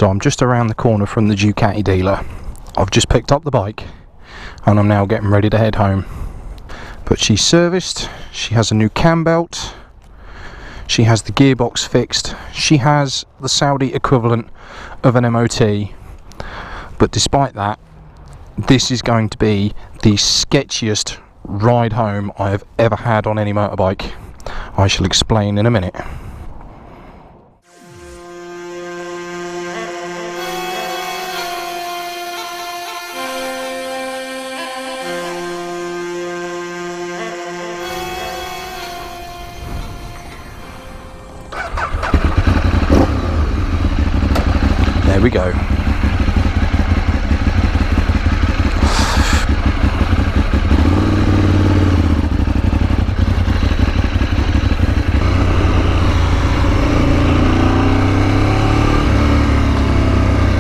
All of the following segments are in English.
So I'm just around the corner from the Ducati dealer. I've just picked up the bike and I'm now getting ready to head home. But she's serviced, she has a new cam belt, she has the gearbox fixed, she has the Saudi equivalent of an MOT. But despite that, this is going to be the sketchiest ride home I have ever had on any motorbike. I shall explain in a minute. There we go.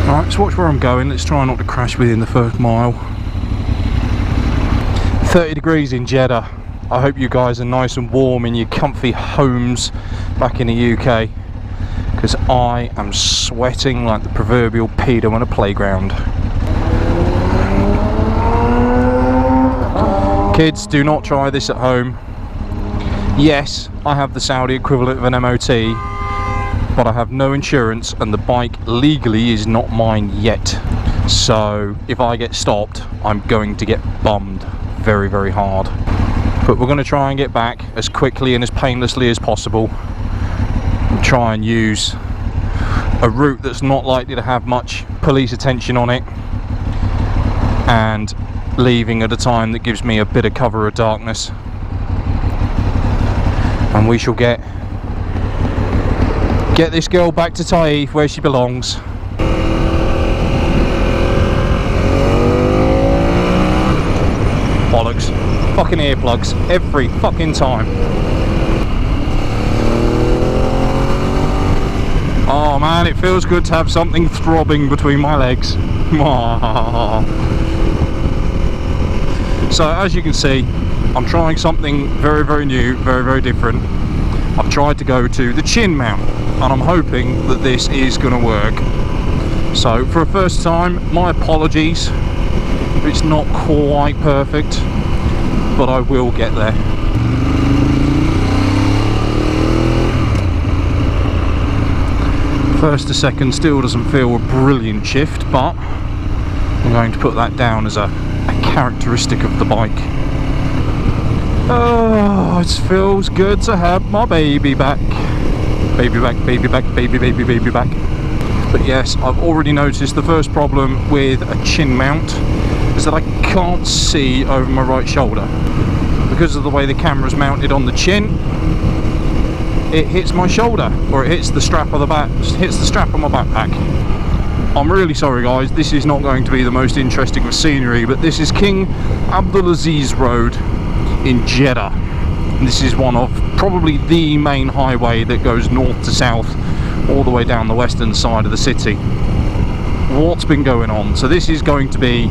Alright, let's watch where I'm going. Let's try not to crash within the first mile. 30 degrees in Jeddah. I hope you guys are nice and warm in your comfy homes back in the UK, because I am sweating like the proverbial pedo on a playground. Kids, do not try this at home. Yes, I have the Saudi equivalent of an MOT, but I have no insurance and the bike legally is not mine yet. So if I get stopped, I'm going to get bummed very, very hard. But we're going to try and get back as quickly and as painlessly as possible. Try and use a route that's not likely to have much police attention on it, and leaving at a time that gives me a bit of cover of darkness, and we shall get this girl back to Taif where she belongs. Bollocks. Fucking earplugs every fucking time. Oh man, it feels good to have something throbbing between my legs. So as you can see, I'm trying something very, very new, very, very different. I've tried to go to the chin mount, and I'm hoping that this is going to work. So for a first time, my apologies. It's not quite perfect, but I will get there. First to second still doesn't feel a brilliant shift, but I'm going to put that down as a characteristic of the bike. Oh, it feels good to have my baby back. Baby back, baby back, baby, baby, baby back. But yes, I've already noticed the first problem with a chin mount is that I can't see over my right shoulder. Because of the way the camera's mounted on the chin, it hits my shoulder, or it hits the strap of the back, hits the strap of my backpack. I'm really sorry guys, this is not going to be the most interesting of scenery, but this is King Abdulaziz Road in Jeddah. And this is one of probably the main highway that goes north to south all the way down the western side of the city. What's been going on? So this is going to be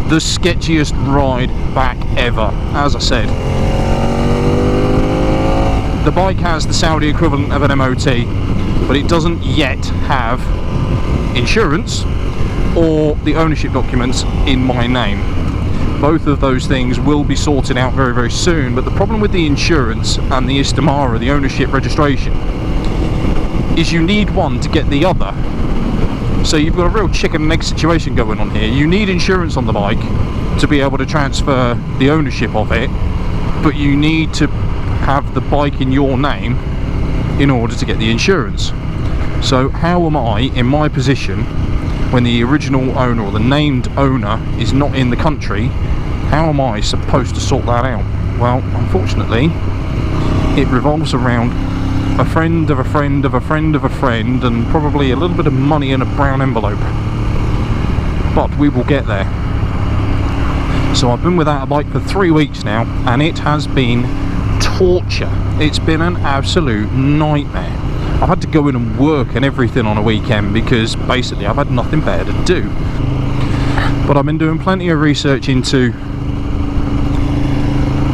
the sketchiest ride back ever, as I said. The bike has the Saudi equivalent of an MOT, but it doesn't yet have insurance or the ownership documents in my name. Both of those things will be sorted out very, very soon, but the problem with the insurance and the Istamara, the ownership registration, is you need one to get the other. So you've got a real chicken and egg situation going on here. You need insurance on the bike to be able to transfer the ownership of it, but you need to have the bike in your name in order to get the insurance. So how am I in my position when the original owner or the named owner is not in the country? How am I supposed to sort that out? Well, unfortunately, it revolves around a friend of a friend of a friend of a friend, and probably a little bit of money in a brown envelope. But we will get there. So I've been without a bike for 3 weeks now, and it has been torture. It's been an absolute nightmare. I've had to go in and work and everything on a weekend because basically I've had nothing better to do. But I've been doing plenty of research into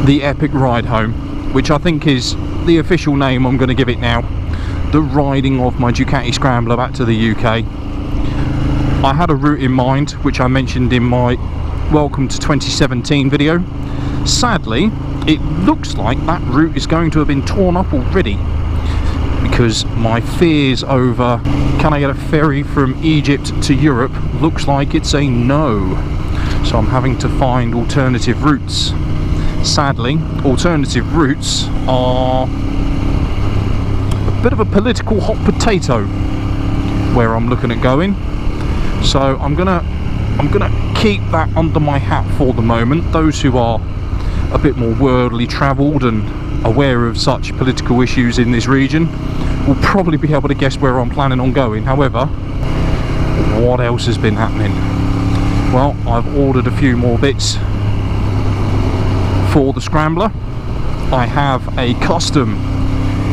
the epic ride home, which I think is the official name I'm going to give it now. The riding of my Ducati Scrambler back to the UK. I had a route in mind which I mentioned in my Welcome to 2017 video. Sadly, it looks like that route is going to have been torn up already, because my fears over can I get a ferry from Egypt to Europe looks like it's a no. So I'm having to find alternative routes. Sadly, alternative routes are a bit of a political hot potato where I'm looking at going. So I'm gonna keep that under my hat for the moment. Those who are a bit more worldly travelled and aware of such political issues in this region will probably be able to guess where I'm planning on going. However, what else has been happening? Well, I've ordered a few more bits for the Scrambler. I have a custom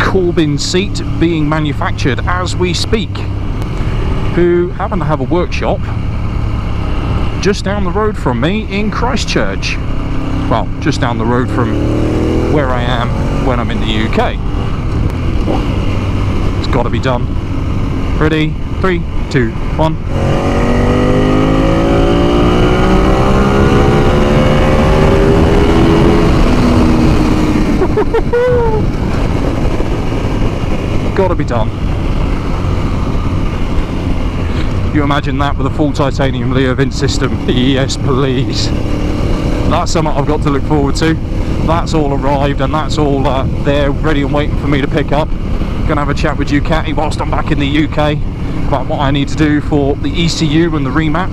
Corbin seat being manufactured as we speak, who happen to have a workshop just down the road from me in Christchurch. Well, just down the road from where I am when I'm in the UK. It's got to be done. Ready? 3, 2, 1. Got to be done. You imagine that with a full titanium Leo Vince system? Yes, please. That's something I've got to look forward to. That's all arrived and that's all there, ready and waiting for me to pick up. Gonna have a chat with Ducati whilst I'm back in the UK about what I need to do for the ECU and the remap.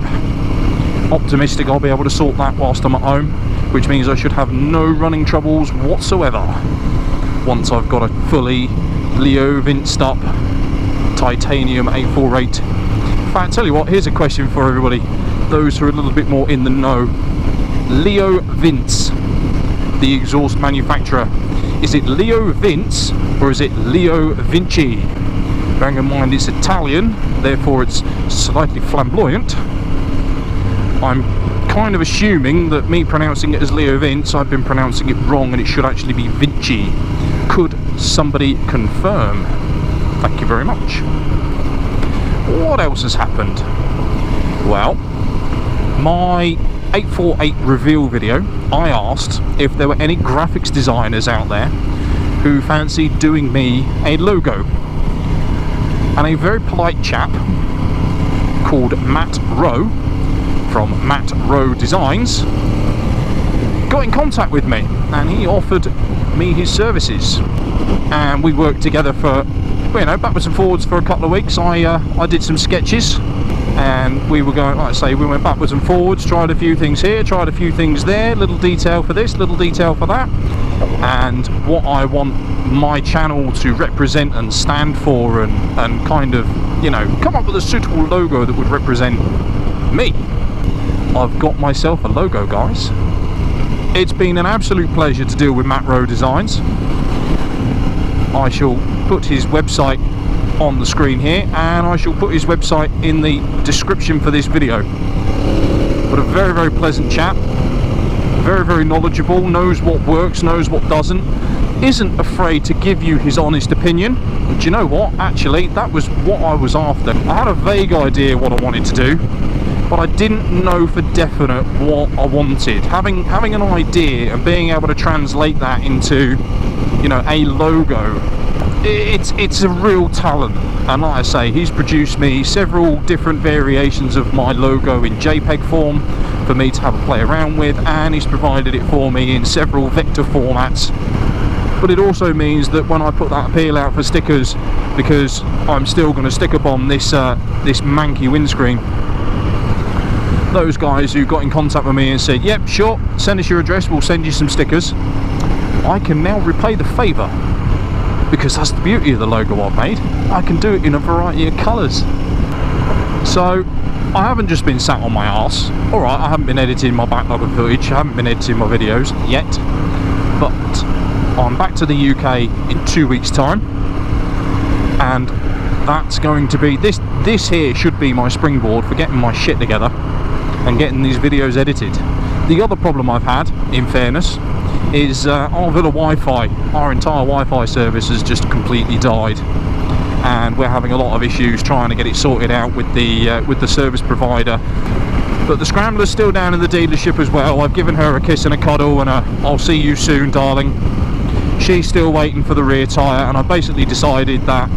Optimistic I'll be able to sort that whilst I'm at home, which means I should have no running troubles whatsoever once I've got a fully Leo Vinced up titanium 848. In fact, tell you what, here's a question for everybody, those who are a little bit more in the know. Leo Vince, the exhaust manufacturer, is it Leo Vince or is it Leo Vinci? Bearing in mind it's Italian, therefore it's slightly flamboyant. I'm kind of assuming that me pronouncing it as Leo Vince, I've been pronouncing it wrong and it should actually be Vinci. Could somebody confirm? Thank you very much. What else has happened? Well, my 848 reveal video, I asked if there were any graphics designers out there who fancied doing me a logo, and a very polite chap called Matt Rowe from Matt Rowe Designs got in contact with me and he offered me his services, and we worked together for, you know, backwards and forwards for a couple of weeks. I did some sketches and we were going, like I say, we went backwards and forwards, tried a few things here, tried a few things there, little detail for this, little detail for that, and what I want my channel to represent and stand for, and kind of, you know, come up with a suitable logo that would represent me. I've got myself a logo, guys. It's been an absolute pleasure to deal with Matt Rowe Designs. I shall put his website on the screen here, and I shall put his website in the description for this video. But a very, very pleasant chap, very, very knowledgeable, knows what works, knows what doesn't, isn't afraid to give you his honest opinion. And do you know what? Actually, that was what I was after. I had a vague idea what I wanted to do, but I didn't know for definite what I wanted. Having an idea and being able to translate that into, you know, a logo, it's a real talent. And like I say, he's produced me several different variations of my logo in JPEG form for me to have a play around with, and he's provided it for me in several vector formats. But it also means that when I put that appeal out for stickers, because I'm still going to sticker bomb this this manky windscreen, those guys who got in contact with me and said, yep, sure, send us your address, we'll send you some stickers, I can now repay the favour, because that's the beauty of the logo I've made. I can do it in a variety of colours. So I haven't just been sat on my arse. Alright, I haven't been editing my backlog of footage, I haven't been editing my videos yet, but I'm back to the UK in 2 weeks time, and that's going to be, this here should be my springboard for getting my shit together and getting these videos edited. The other problem I've had, in fairness, is our Villa Wi-Fi, our entire Wi-Fi service has just completely died, and we're having a lot of issues trying to get it sorted out with the service provider. But the Scrambler's still down in the dealership as well. I've given her a kiss and a cuddle and a "I'll see you soon, darling." She's still waiting for the rear tyre, and I've basically decided that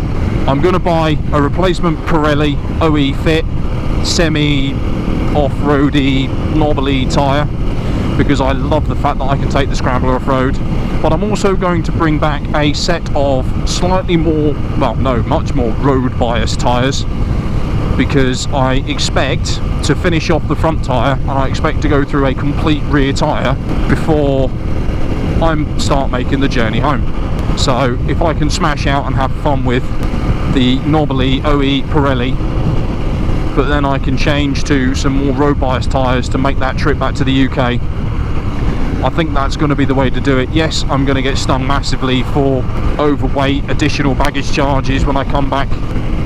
I'm going to buy a replacement Pirelli OE Fit semi off-roady knobbly tyre, because I love the fact that I can take the Scrambler off-road. But I'm also going to bring back a set of slightly more, well no, much more road biased tyres, because I expect to finish off the front tyre and I expect to go through a complete rear tyre before I start making the journey home. So if I can smash out and have fun with the knobbly OE Pirelli, but then I can change to some more road biased tyres to make that trip back to the UK, I think that's going to be the way to do it. Yes, I'm going to get stung massively for overweight, additional baggage charges when I come back.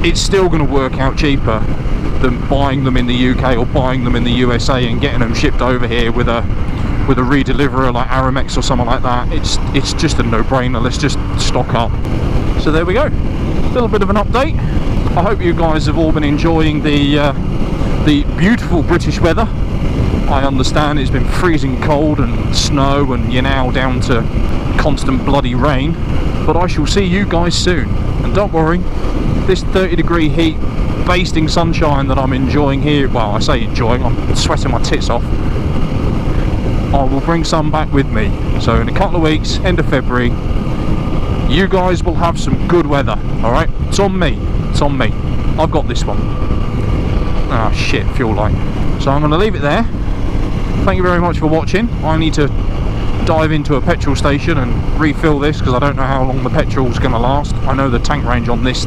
It's still going to work out cheaper than buying them in the UK or buying them in the USA and getting them shipped over here with a redeliverer like Aramex or something like that. It's just a no-brainer. Let's just stock up. So there we go. A little bit of an update. I hope you guys have all been enjoying the beautiful British weather. I understand it's been freezing cold and snow, and you're now down to constant bloody rain. But I shall see you guys soon. And don't worry, this 30-degree heat, basting sunshine that I'm enjoying here, well, I say enjoying, I'm sweating my tits off, I will bring some back with me. So in a couple of weeks, end of February, you guys will have some good weather. Alright, it's on me, it's on me. I've got this one. Ah shit, fuel light. So I'm going to leave it there. Thank you very much for watching. I need to dive into a petrol station and refill this, because I don't know how long the petrol's going to last. I know the tank range on this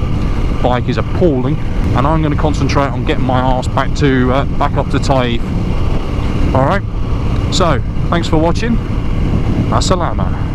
bike is appalling, and I'm going to concentrate on getting my arse back up to Taif. Alright, so thanks for watching. Assalamu.